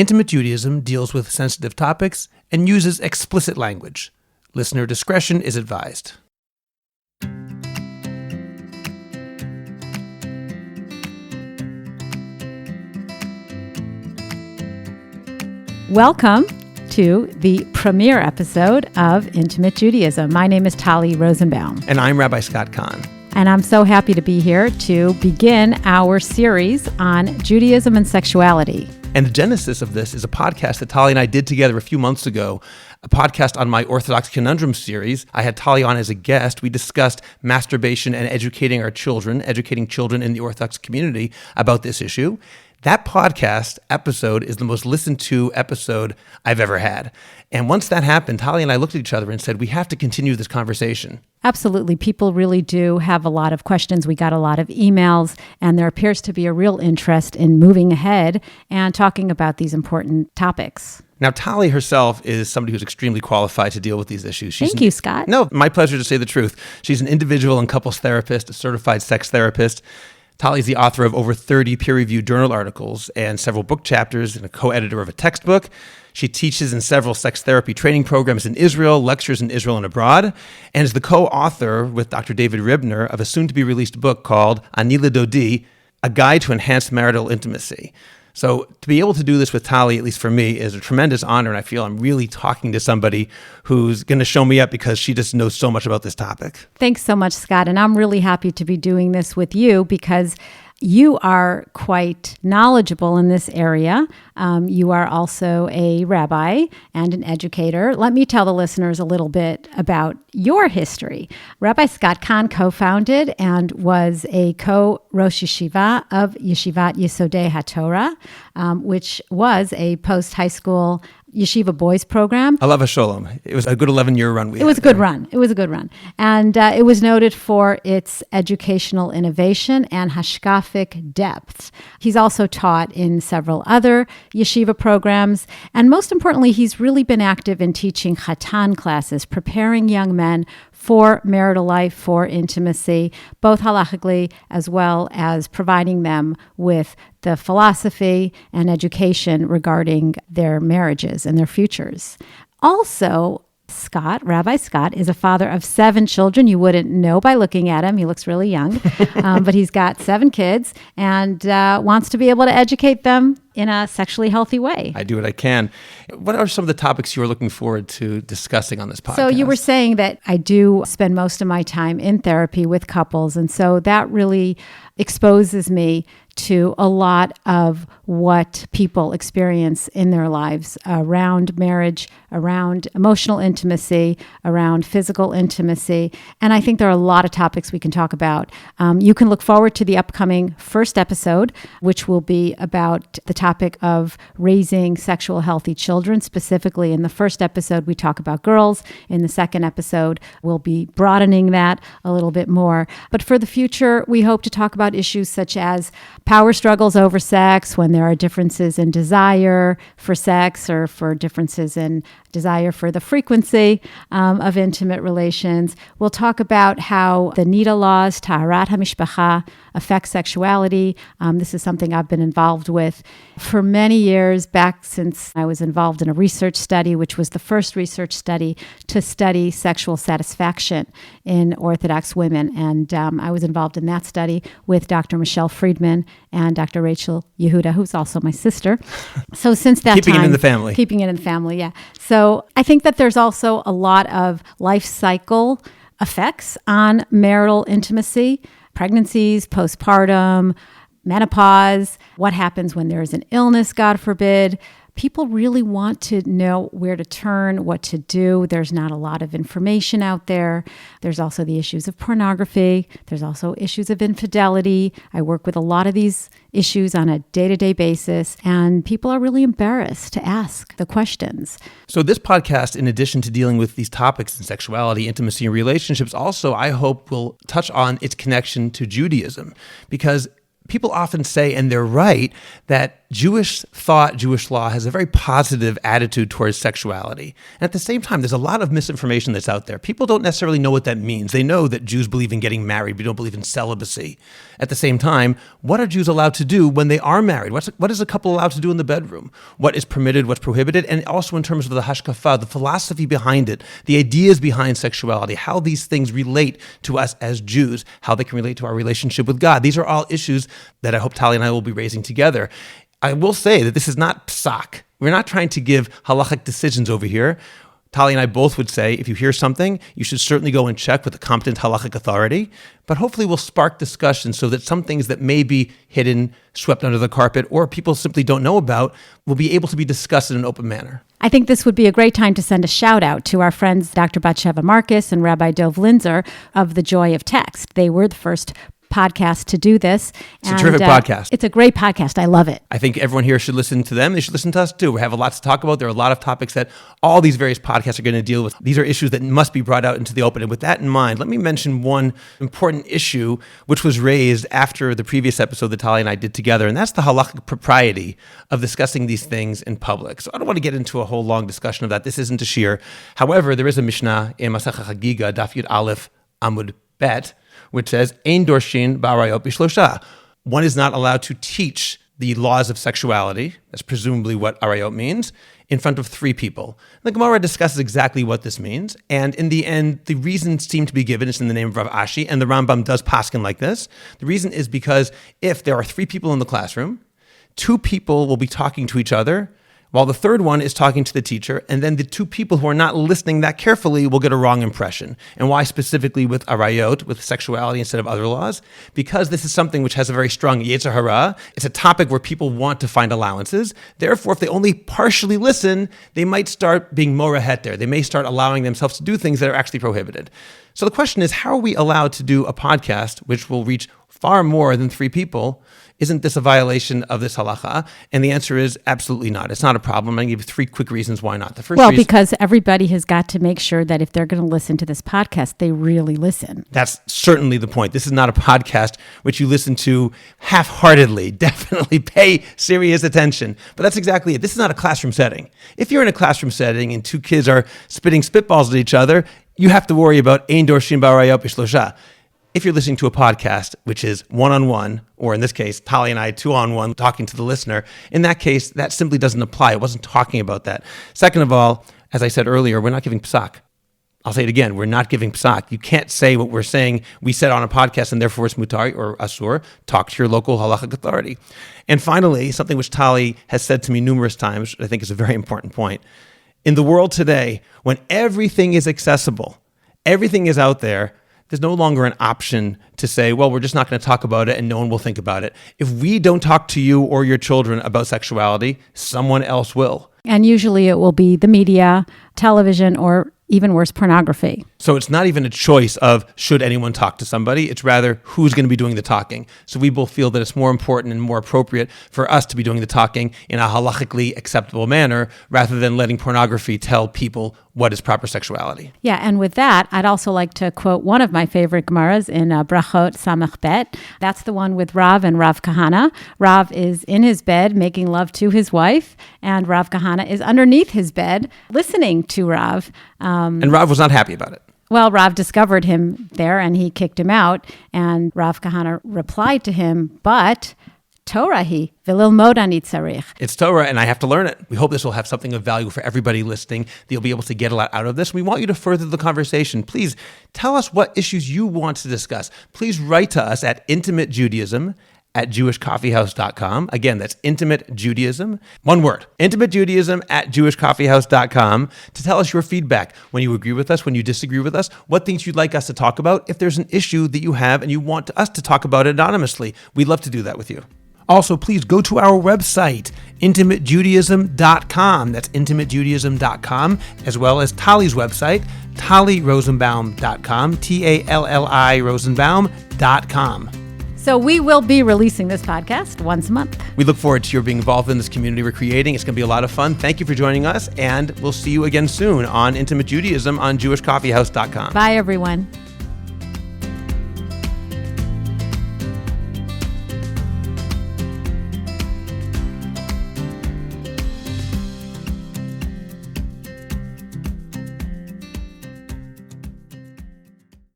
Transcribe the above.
Intimate Judaism deals with sensitive topics and uses explicit language. Listener discretion is advised. Welcome to the premiere episode of Intimate Judaism. My name is Tali Rosenbaum. And I'm Rabbi Scott Kahn. And I'm so happy to be here to begin our series on Judaism and sexuality. And the genesis of this is a podcast that Tali and I did together a few months ago, a podcast on my Orthodox Conundrum series. I had Tali on as a guest. We discussed masturbation and educating children in the Orthodox community about this issue. That podcast episode is the most listened to episode I've ever had. And once that happened, Tali and I looked at each other and said, we have to continue this conversation. Absolutely. People really do have a lot of questions. We got a lot of emails, and there appears to be a real interest in moving ahead and talking about these important topics. Now, Tali herself is somebody who's extremely qualified to deal with these issues. Thank you, Scott. No, my pleasure to say the truth. She's an individual and couples therapist, a certified sex therapist. Tali is the author of over 30 peer-reviewed journal articles and several book chapters and a co-editor of a textbook. She teaches in several sex therapy training programs in Israel, lectures in Israel and abroad, and is the co-author with Dr. David Ribner of a soon-to-be-released book called Ani L'Dodi, A Guide to Enhanced Marital Intimacy. So to be able to do this with Tali, at least for me, is a tremendous honor, and I feel I'm really talking to somebody who's going to show me up because she just knows so much about this topic. Thanks so much, Scott, and I'm really happy to be doing this with you because you are quite knowledgeable in this area. You are also a rabbi and an educator. Let me tell the listeners a little bit about your history. Rabbi Scott Kahn co-founded and was a co-Rosh Yeshiva of Yeshivat Yesodei HaTorah, which was a post-high school yeshiva boys program. Alav Shalom. It was a good 11-year run. It was a good run. And it was noted for its educational innovation and hashkafic depth. He's also taught in several other yeshiva programs. And most importantly, he's really been active in teaching chatan classes, preparing young men for marital life, for intimacy, both halachically as well as providing them with the philosophy and education regarding their marriages and their futures. Also, Rabbi Scott, is a father of 7 children. You wouldn't know by looking at him. He looks really young, but he's got 7 kids and wants to be able to educate them in a sexually healthy way. I do what I can. What are some of the topics you are looking forward to discussing on this podcast? So you were saying that I do spend most of my time in therapy with couples, and so that really exposes me to a lot of what people experience in their lives around marriage, around emotional intimacy, around physical intimacy. And I think there are a lot of topics we can talk about. You can look forward to the upcoming first episode, which will be about the topic of raising sexual healthy children. Specifically, in the first episode, we talk about girls. In the second episode, we'll be broadening that a little bit more. But for the future, we hope to talk about issues such as power struggles over sex, when there are differences in desire for sex or for differences in desire for the frequency of intimate relations. We'll talk about how the NIDA laws, Taharat HaMishpacha, affect sexuality. This is something I've been involved with for many years, back since I was involved in a research study, which was the first research study to study sexual satisfaction in Orthodox women. And I was involved in that study with Dr. Michelle Friedman and Dr. Rachel Yehuda, who's also my sister. So since that Keeping it in the family. Keeping it in the family, yeah. So I think that there's also a lot of life cycle effects on marital intimacy, pregnancies, postpartum, menopause, what happens when there is an illness, God forbid. People really want to know where to turn, what to do. There's not a lot of information out there. There's also the issues of pornography. There's also issues of infidelity. I work with a lot of these issues on a day-to-day basis, and people are really embarrassed to ask the questions. So this podcast, in addition to dealing with these topics in sexuality, intimacy, and relationships, also, I hope, will touch on its connection to Judaism, because people often say, and they're right, that Jewish thought, Jewish law has a very positive attitude towards sexuality. And at the same time, there's a lot of misinformation that's out there. People don't necessarily know what that means. They know that Jews believe in getting married, but don't believe in celibacy. At the same time, what are Jews allowed to do when they are married? What is a couple allowed to do in the bedroom? What is permitted, what's prohibited? And also in terms of the hashkafa, the philosophy behind it, the ideas behind sexuality, how these things relate to us as Jews, how they can relate to our relationship with God. These are all issues that I hope Tali and I will be raising together. I will say that this is not psak. We're not trying to give halachic decisions over here. Tali and I both would say, if you hear something, you should certainly go and check with a competent halachic authority, but hopefully we'll spark discussion so that some things that may be hidden, swept under the carpet, or people simply don't know about will be able to be discussed in an open manner. I think this would be a great time to send a shout out to our friends Dr. Batsheva Marcus and Rabbi Dov Linzer of The Joy of Text. They were the first podcast to do this. It's a terrific podcast. It's a great podcast. I love it. I think everyone here should listen to them. They should listen to us too. We have a lot to talk about. There are a lot of topics that all these various podcasts are going to deal with. These are issues that must be brought out into the open. And with that in mind, let me mention one important issue which was raised after the previous episode that Tali and I did together, and that's the halachic propriety of discussing these things in public. So I don't want to get into a whole long discussion of that. This isn't a shir. However, there is a Mishnah in Masechah Chagiga, Daf Yud Aleph Amud Bet, which says, Ein dorshin ba'arayot b'shlosha. One is not allowed to teach the laws of sexuality, that's presumably what arayot means, in front of three people. The Gemara discusses exactly what this means, and in the end, the reason seemed to be given is in the name of Rav Ashi, and the Rambam does paskin like this. The reason is because if there are three people in the classroom, two people will be talking to each other, while the third one is talking to the teacher, and then the two people who are not listening that carefully will get a wrong impression. And why specifically with arayot, with sexuality instead of other laws? Because this is something which has a very strong yetzer hara. It's a topic where people want to find allowances. Therefore, if they only partially listen, they might start being mora heter. They may start allowing themselves to do things that are actually prohibited. So the question is, how are we allowed to do a podcast which will reach far more than three people? Isn't this a violation of this halacha? And the answer is absolutely not. It's not a problem. I'm going to give you three quick reasons why not. The first reason, because everybody has got to make sure that if they're going to listen to this podcast, they really listen. That's certainly the point. This is not a podcast which you listen to half-heartedly. Definitely pay serious attention. But that's exactly it. This is not a classroom setting. If you're in a classroom setting and two kids are spitting spitballs at each other, you have to worry about ein dorshin ba'arayot b'shlosha. If you're listening to a podcast, which is one-on-one, or in this case, Tali and I, two-on-one, talking to the listener, in that case, that simply doesn't apply. It wasn't talking about that. Second of all, as I said earlier, we're not giving psak. I'll say it again, we're not giving psak. You can't say what we're saying we said on a podcast and therefore it's mutar or asur. Talk to your local halachic authority. And finally, something which Tali has said to me numerous times, which I think is a very important point. In the world today, when everything is accessible, everything is out there, there's no longer an option to say, well, we're just not going to talk about it and no one will think about it. If we don't talk to you or your children about sexuality, someone else will. And usually it will be the media, television, or even worse, pornography. So it's not even a choice of should anyone talk to somebody. It's rather who's going to be doing the talking. So we both feel that it's more important and more appropriate for us to be doing the talking in a halachically acceptable manner rather than letting pornography tell people what is proper sexuality. Yeah, and with that, I'd also like to quote one of my favorite Gemaras in Brachot Samach Bet. That's the one with Rav and Rav Kahana. Rav is in his bed making love to his wife, and Rav Kahana is underneath his bed listening to Rav. And Rav was not happy about it. Well, Rav discovered him there and he kicked him out. And Rav Kahana replied to him, but Torah hi, v'lilmod ani tzarich. It's Torah and I have to learn it. We hope this will have something of value for everybody listening. You'll be able to get a lot out of this. We want you to further the conversation. Please tell us what issues you want to discuss. Please write to us at Intimate Judaism at jewishcoffeehouse.com. Again, that's Intimate Judaism. One word, Intimate Judaism at jewishcoffeehouse.com to tell us your feedback, when you agree with us, when you disagree with us, what things you'd like us to talk about. If there's an issue that you have and you want us to talk about it anonymously, we'd love to do that with you. Also, please go to our website, intimatejudaism.com. That's intimatejudaism.com, as well as Tali's website, talirosenbaum.com, Talli Rosenbaum.com. So we will be releasing this podcast once a month. We look forward to your being involved in this community we're creating. It's going to be a lot of fun. Thank you for joining us, and we'll see you again soon on Intimate Judaism on jewishcoffeehouse.com. Bye, everyone.